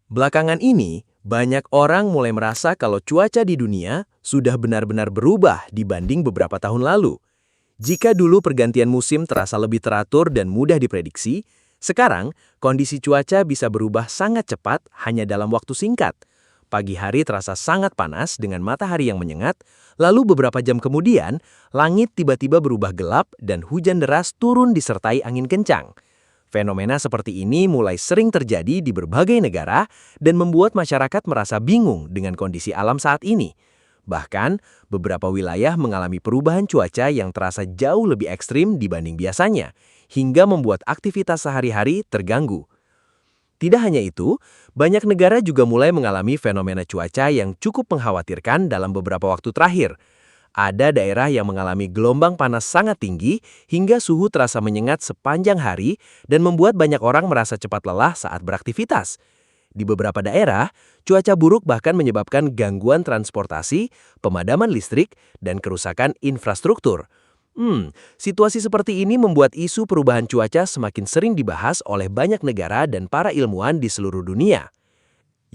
Belakangan ini, banyak orang mulai merasa kalau cuaca di dunia sudah benar-benar berubah dibanding beberapa tahun lalu. Jika dulu pergantian musim terasa lebih teratur dan mudah diprediksi, sekarang kondisi cuaca bisa berubah sangat cepat hanya dalam waktu singkat. Pagi hari terasa sangat panas dengan matahari yang menyengat, lalu beberapa jam kemudian, langit tiba-tiba berubah gelap dan hujan deras turun disertai angin kencang. Fenomena seperti ini mulai sering terjadi di berbagai negara dan membuat masyarakat merasa bingung dengan kondisi alam saat ini. Bahkan, beberapa wilayah mengalami perubahan cuaca yang terasa jauh lebih ekstrim dibanding biasanya, hingga membuat aktivitas sehari-hari terganggu. Tidak hanya itu, banyak negara juga mulai mengalami fenomena cuaca yang cukup mengkhawatirkan dalam beberapa waktu terakhir. Ada daerah yang mengalami gelombang panas sangat tinggi hingga suhu terasa menyengat sepanjang hari dan membuat banyak orang merasa cepat lelah saat beraktivitas. Di beberapa daerah, cuaca buruk bahkan menyebabkan gangguan transportasi, pemadaman listrik, dan kerusakan infrastruktur. Situasi seperti ini membuat isu perubahan cuaca semakin sering dibahas oleh banyak negara dan para ilmuwan di seluruh dunia.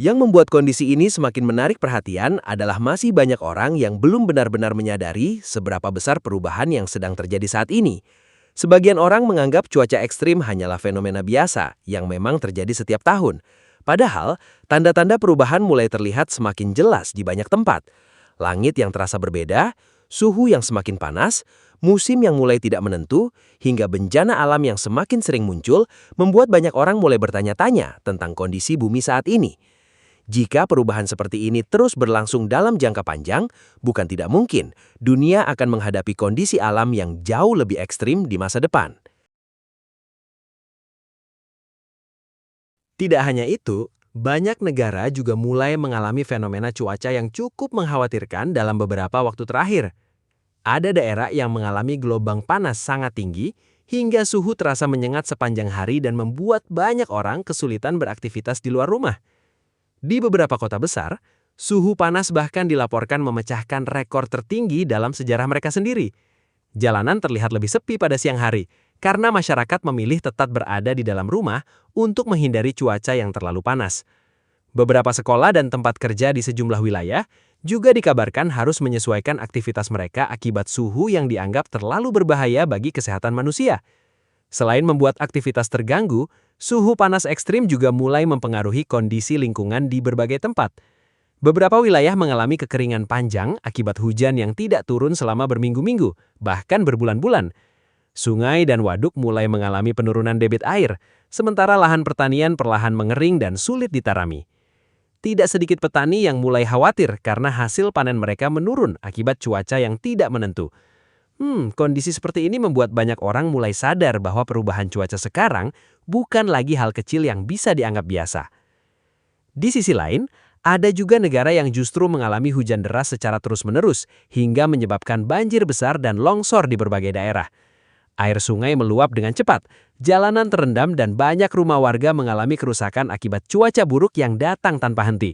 Yang membuat kondisi ini semakin menarik perhatian adalah masih banyak orang yang belum benar-benar menyadari seberapa besar perubahan yang sedang terjadi saat ini. Sebagian orang menganggap cuaca ekstrim hanyalah fenomena biasa yang memang terjadi setiap tahun. Padahal, tanda-tanda perubahan mulai terlihat semakin jelas di banyak tempat. Langit yang terasa berbeda, suhu yang semakin panas, musim yang mulai tidak menentu, hingga bencana alam yang semakin sering muncul, membuat banyak orang mulai bertanya-tanya tentang kondisi bumi saat ini. Jika perubahan seperti ini terus berlangsung dalam jangka panjang, bukan tidak mungkin dunia akan menghadapi kondisi alam yang jauh lebih ekstrim di masa depan. Tidak hanya itu, banyak negara juga mulai mengalami fenomena cuaca yang cukup mengkhawatirkan dalam beberapa waktu terakhir. Ada daerah yang mengalami gelombang panas sangat tinggi hingga suhu terasa menyengat sepanjang hari dan membuat banyak orang kesulitan beraktivitas di luar rumah. Di beberapa kota besar, suhu panas bahkan dilaporkan memecahkan rekor tertinggi dalam sejarah mereka sendiri. Jalanan terlihat lebih sepi pada siang hari, karena masyarakat memilih tetap berada di dalam rumah untuk menghindari cuaca yang terlalu panas. Beberapa sekolah dan tempat kerja di sejumlah wilayah juga dikabarkan harus menyesuaikan aktivitas mereka akibat suhu yang dianggap terlalu berbahaya bagi kesehatan manusia. Selain membuat aktivitas terganggu, suhu panas ekstrim juga mulai mempengaruhi kondisi lingkungan di berbagai tempat. Beberapa wilayah mengalami kekeringan panjang akibat hujan yang tidak turun selama berminggu-minggu, bahkan berbulan-bulan. Sungai dan waduk mulai mengalami penurunan debit air, sementara lahan pertanian perlahan mengering dan sulit ditanami. Tidak sedikit petani yang mulai khawatir karena hasil panen mereka menurun akibat cuaca yang tidak menentu. Kondisi seperti ini membuat banyak orang mulai sadar bahwa perubahan cuaca sekarang bukan lagi hal kecil yang bisa dianggap biasa. Di sisi lain, ada juga negara yang justru mengalami hujan deras secara terus-menerus hingga menyebabkan banjir besar dan longsor di berbagai daerah. Air sungai meluap dengan cepat, jalanan terendam dan banyak rumah warga mengalami kerusakan akibat cuaca buruk yang datang tanpa henti.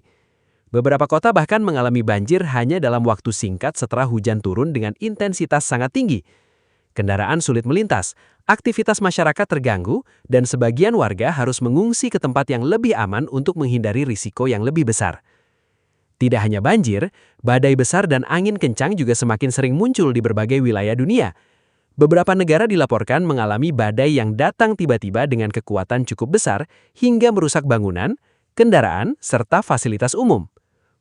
Beberapa kota bahkan mengalami banjir hanya dalam waktu singkat setelah hujan turun dengan intensitas sangat tinggi. Kendaraan sulit melintas, aktivitas masyarakat terganggu, dan sebagian warga harus mengungsi ke tempat yang lebih aman untuk menghindari risiko yang lebih besar. Tidak hanya banjir, badai besar dan angin kencang juga semakin sering muncul di berbagai wilayah dunia. Beberapa negara dilaporkan mengalami badai yang datang tiba-tiba dengan kekuatan cukup besar hingga merusak bangunan, kendaraan, serta fasilitas umum.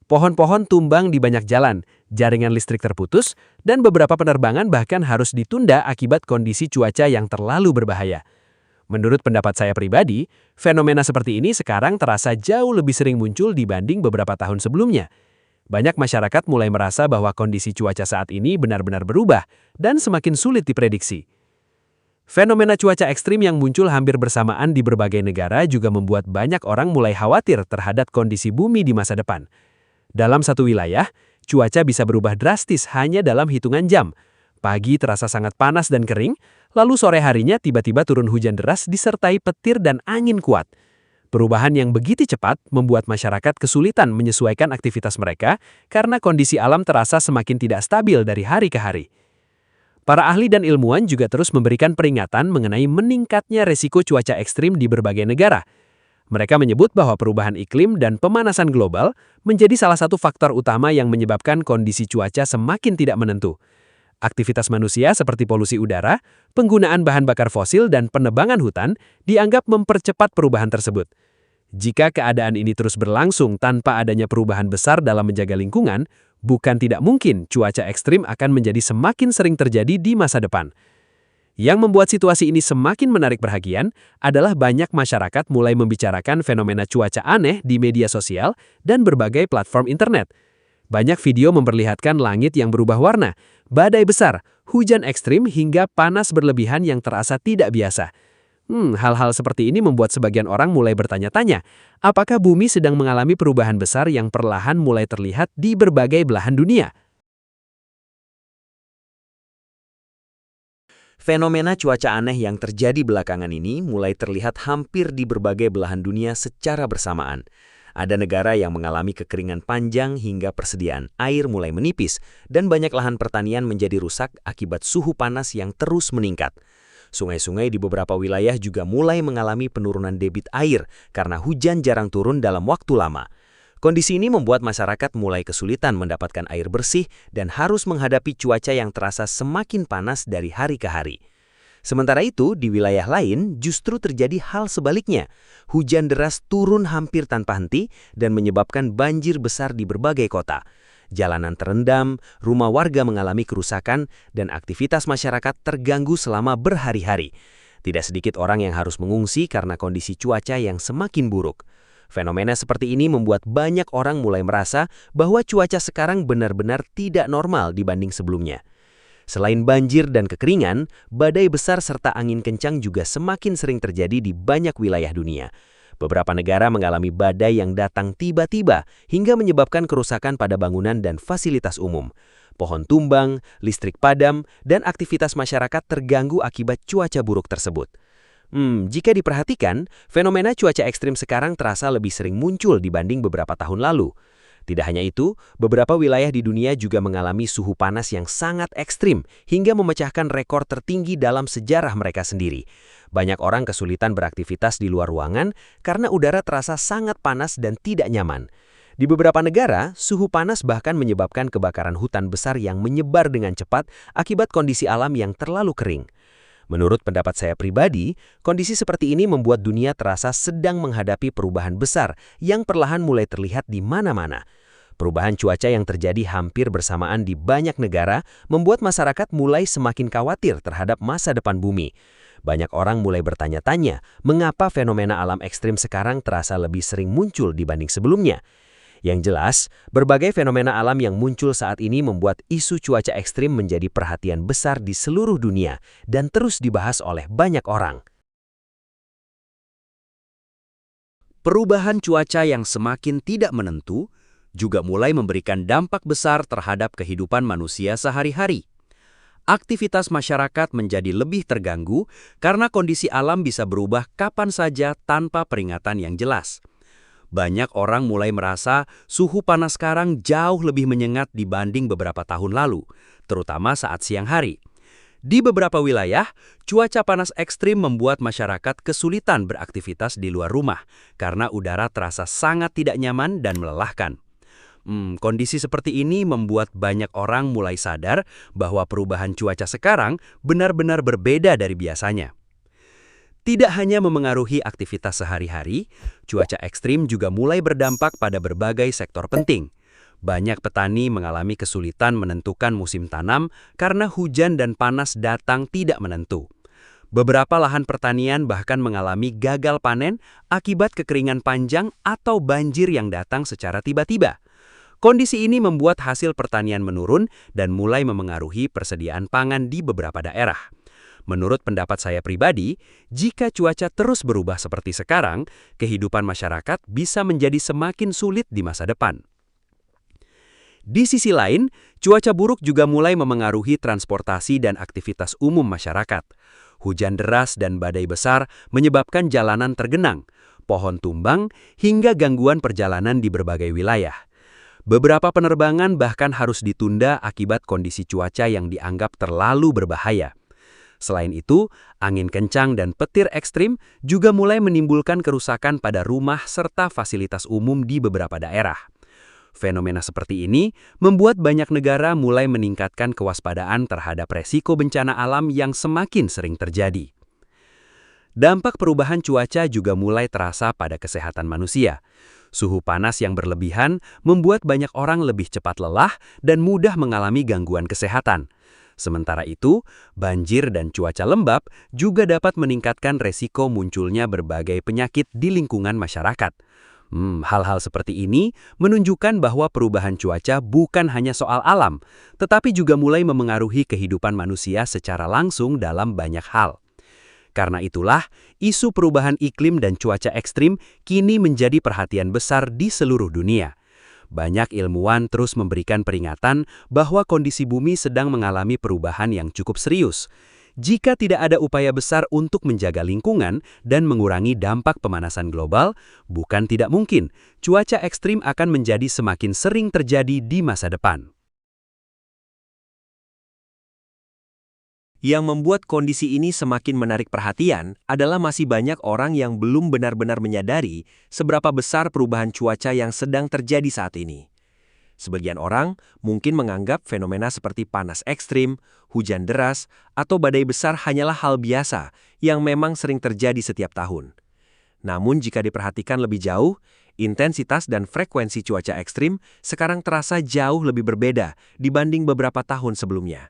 Pohon-pohon tumbang di banyak jalan, jaringan listrik terputus, dan beberapa penerbangan bahkan harus ditunda akibat kondisi cuaca yang terlalu berbahaya. Menurut pendapat saya pribadi, fenomena seperti ini sekarang terasa jauh lebih sering muncul dibanding beberapa tahun sebelumnya. Banyak masyarakat mulai merasa bahwa kondisi cuaca saat ini benar-benar berubah dan semakin sulit diprediksi. Fenomena cuaca ekstrim yang muncul hampir bersamaan di berbagai negara juga membuat banyak orang mulai khawatir terhadap kondisi bumi di masa depan. Dalam satu wilayah, cuaca bisa berubah drastis hanya dalam hitungan jam. Pagi terasa sangat panas dan kering, lalu sore harinya tiba-tiba turun hujan deras disertai petir dan angin kuat. Perubahan yang begitu cepat membuat masyarakat kesulitan menyesuaikan aktivitas mereka karena kondisi alam terasa semakin tidak stabil dari hari ke hari. Para ahli dan ilmuwan juga terus memberikan peringatan mengenai meningkatnya resiko cuaca ekstrim di berbagai negara. Mereka menyebut bahwa perubahan iklim dan pemanasan global menjadi salah satu faktor utama yang menyebabkan kondisi cuaca semakin tidak menentu. Aktivitas manusia seperti polusi udara, penggunaan bahan bakar fosil, dan penebangan hutan dianggap mempercepat perubahan tersebut. Jika keadaan ini terus berlangsung tanpa adanya perubahan besar dalam menjaga lingkungan, bukan tidak mungkin cuaca ekstrim akan menjadi semakin sering terjadi di masa depan. Yang membuat situasi ini semakin menarik perhatian adalah banyak masyarakat mulai membicarakan fenomena cuaca aneh di media sosial dan berbagai platform internet. Banyak video memperlihatkan langit yang berubah warna, badai besar, hujan ekstrim hingga panas berlebihan yang terasa tidak biasa. Hal-hal seperti ini membuat sebagian orang mulai bertanya-tanya, apakah bumi sedang mengalami perubahan besar yang perlahan mulai terlihat di berbagai belahan dunia? Fenomena cuaca aneh yang terjadi belakangan ini mulai terlihat hampir di berbagai belahan dunia secara bersamaan. Ada negara yang mengalami kekeringan panjang hingga persediaan air mulai menipis, dan banyak lahan pertanian menjadi rusak akibat suhu panas yang terus meningkat. Sungai-sungai di beberapa wilayah juga mulai mengalami penurunan debit air karena hujan jarang turun dalam waktu lama. Kondisi ini membuat masyarakat mulai kesulitan mendapatkan air bersih dan harus menghadapi cuaca yang terasa semakin panas dari hari ke hari. Sementara itu, di wilayah lain justru terjadi hal sebaliknya. Hujan deras turun hampir tanpa henti dan menyebabkan banjir besar di berbagai kota. Jalanan terendam, rumah warga mengalami kerusakan, dan aktivitas masyarakat terganggu selama berhari-hari. Tidak sedikit orang yang harus mengungsi karena kondisi cuaca yang semakin buruk. Fenomena seperti ini membuat banyak orang mulai merasa bahwa cuaca sekarang benar-benar tidak normal dibanding sebelumnya. Selain banjir dan kekeringan, badai besar serta angin kencang juga semakin sering terjadi di banyak wilayah dunia. Beberapa negara mengalami badai yang datang tiba-tiba hingga menyebabkan kerusakan pada bangunan dan fasilitas umum. Pohon tumbang, listrik padam, dan aktivitas masyarakat terganggu akibat cuaca buruk tersebut. Jika diperhatikan, fenomena cuaca ekstrim sekarang terasa lebih sering muncul dibanding beberapa tahun lalu. Tidak hanya itu, beberapa wilayah di dunia juga mengalami suhu panas yang sangat ekstrim hingga memecahkan rekor tertinggi dalam sejarah mereka sendiri. Banyak orang kesulitan beraktivitas di luar ruangan karena udara terasa sangat panas dan tidak nyaman. Di beberapa negara, suhu panas bahkan menyebabkan kebakaran hutan besar yang menyebar dengan cepat akibat kondisi alam yang terlalu kering. Menurut pendapat saya pribadi, kondisi seperti ini membuat dunia terasa sedang menghadapi perubahan besar yang perlahan mulai terlihat di mana-mana. Perubahan cuaca yang terjadi hampir bersamaan di banyak negara membuat masyarakat mulai semakin khawatir terhadap masa depan bumi. Banyak orang mulai bertanya-tanya mengapa fenomena alam ekstrim sekarang terasa lebih sering muncul dibanding sebelumnya. Yang jelas, berbagai fenomena alam yang muncul saat ini membuat isu cuaca ekstrim menjadi perhatian besar di seluruh dunia dan terus dibahas oleh banyak orang. Perubahan cuaca yang semakin tidak menentu juga mulai memberikan dampak besar terhadap kehidupan manusia sehari-hari. Aktivitas masyarakat menjadi lebih terganggu karena kondisi alam bisa berubah kapan saja tanpa peringatan yang jelas. Banyak orang mulai merasa suhu panas sekarang jauh lebih menyengat dibanding beberapa tahun lalu, terutama saat siang hari. Di beberapa wilayah, cuaca panas ekstrim membuat masyarakat kesulitan beraktivitas di luar rumah karena udara terasa sangat tidak nyaman dan melelahkan. Kondisi seperti ini membuat banyak orang mulai sadar bahwa perubahan cuaca sekarang benar-benar berbeda dari biasanya. Tidak hanya memengaruhi aktivitas sehari-hari, cuaca ekstrim juga mulai berdampak pada berbagai sektor penting. Banyak petani mengalami kesulitan menentukan musim tanam karena hujan dan panas datang tidak menentu. Beberapa lahan pertanian bahkan mengalami gagal panen akibat kekeringan panjang atau banjir yang datang secara tiba-tiba. Kondisi ini membuat hasil pertanian menurun dan mulai memengaruhi persediaan pangan di beberapa daerah. Menurut pendapat saya pribadi, jika cuaca terus berubah seperti sekarang, kehidupan masyarakat bisa menjadi semakin sulit di masa depan. Di sisi lain, cuaca buruk juga mulai memengaruhi transportasi dan aktivitas umum masyarakat. Hujan deras dan badai besar menyebabkan jalanan tergenang, pohon tumbang, hingga gangguan perjalanan di berbagai wilayah. Beberapa penerbangan bahkan harus ditunda akibat kondisi cuaca yang dianggap terlalu berbahaya. Selain itu, angin kencang dan petir ekstrim juga mulai menimbulkan kerusakan pada rumah serta fasilitas umum di beberapa daerah. Fenomena seperti ini membuat banyak negara mulai meningkatkan kewaspadaan terhadap resiko bencana alam yang semakin sering terjadi. Dampak perubahan cuaca juga mulai terasa pada kesehatan manusia. Suhu panas yang berlebihan membuat banyak orang lebih cepat lelah dan mudah mengalami gangguan kesehatan. Sementara itu, banjir dan cuaca lembab juga dapat meningkatkan resiko munculnya berbagai penyakit di lingkungan masyarakat. Hal-hal seperti ini menunjukkan bahwa perubahan cuaca bukan hanya soal alam, tetapi juga mulai memengaruhi kehidupan manusia secara langsung dalam banyak hal. Karena itulah, isu perubahan iklim dan cuaca ekstrim kini menjadi perhatian besar di seluruh dunia. Banyak ilmuwan terus memberikan peringatan bahwa kondisi bumi sedang mengalami perubahan yang cukup serius. Jika tidak ada upaya besar untuk menjaga lingkungan dan mengurangi dampak pemanasan global, bukan tidak mungkin cuaca ekstrim akan menjadi semakin sering terjadi di masa depan. Yang membuat kondisi ini semakin menarik perhatian adalah masih banyak orang yang belum benar-benar menyadari seberapa besar perubahan cuaca yang sedang terjadi saat ini. Sebagian orang mungkin menganggap fenomena seperti panas ekstrim, hujan deras, atau badai besar hanyalah hal biasa yang memang sering terjadi setiap tahun. Namun jika diperhatikan lebih jauh, intensitas dan frekuensi cuaca ekstrim sekarang terasa jauh lebih berbeda dibanding beberapa tahun sebelumnya.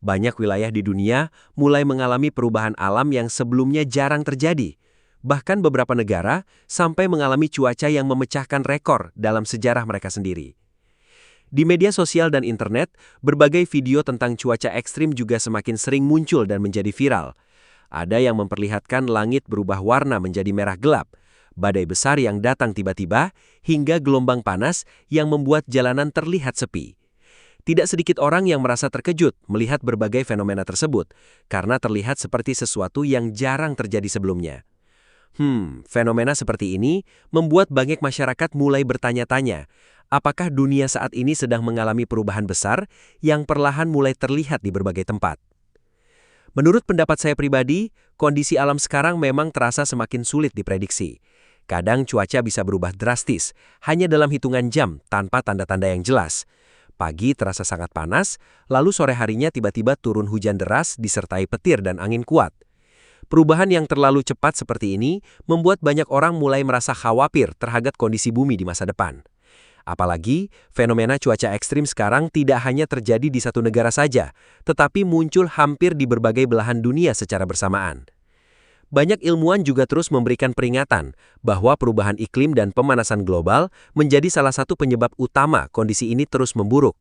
Banyak wilayah di dunia mulai mengalami perubahan alam yang sebelumnya jarang terjadi. Bahkan beberapa negara sampai mengalami cuaca yang memecahkan rekor dalam sejarah mereka sendiri. Di media sosial dan internet, berbagai video tentang cuaca ekstrim juga semakin sering muncul dan menjadi viral. Ada yang memperlihatkan langit berubah warna menjadi merah gelap, badai besar yang datang tiba-tiba, hingga gelombang panas yang membuat jalanan terlihat sepi. Tidak sedikit orang yang merasa terkejut melihat berbagai fenomena tersebut, karena terlihat seperti sesuatu yang jarang terjadi sebelumnya. Fenomena seperti ini membuat banyak masyarakat mulai bertanya-tanya, apakah dunia saat ini sedang mengalami perubahan besar yang perlahan mulai terlihat di berbagai tempat? Menurut pendapat saya pribadi, kondisi alam sekarang memang terasa semakin sulit diprediksi. Kadang cuaca bisa berubah drastis, hanya dalam hitungan jam tanpa tanda-tanda yang jelas. Pagi terasa sangat panas, lalu sore harinya tiba-tiba turun hujan deras disertai petir dan angin kuat. Perubahan yang terlalu cepat seperti ini membuat banyak orang mulai merasa khawatir terhadap kondisi bumi di masa depan. Apalagi, fenomena cuaca ekstrim sekarang tidak hanya terjadi di satu negara saja, tetapi muncul hampir di berbagai belahan dunia secara bersamaan. Banyak ilmuwan juga terus memberikan peringatan bahwa perubahan iklim dan pemanasan global menjadi salah satu penyebab utama kondisi ini terus memburuk.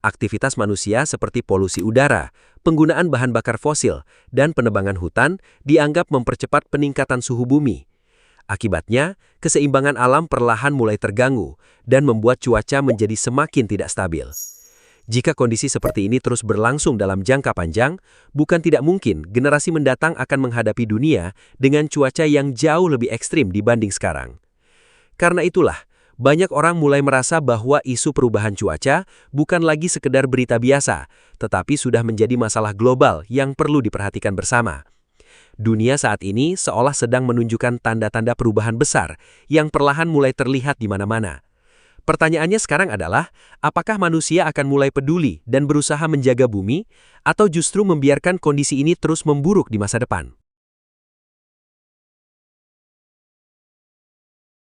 Aktivitas manusia seperti polusi udara, penggunaan bahan bakar fosil, dan penebangan hutan dianggap mempercepat peningkatan suhu bumi. Akibatnya, keseimbangan alam perlahan mulai terganggu dan membuat cuaca menjadi semakin tidak stabil. Jika kondisi seperti ini terus berlangsung dalam jangka panjang, bukan tidak mungkin generasi mendatang akan menghadapi dunia dengan cuaca yang jauh lebih ekstrim dibanding sekarang. Karena itulah, banyak orang mulai merasa bahwa isu perubahan cuaca bukan lagi sekedar berita biasa, tetapi sudah menjadi masalah global yang perlu diperhatikan bersama. Dunia saat ini seolah sedang menunjukkan tanda-tanda perubahan besar yang perlahan mulai terlihat di mana-mana. Pertanyaannya sekarang adalah, apakah manusia akan mulai peduli dan berusaha menjaga bumi, atau justru membiarkan kondisi ini terus memburuk di masa depan?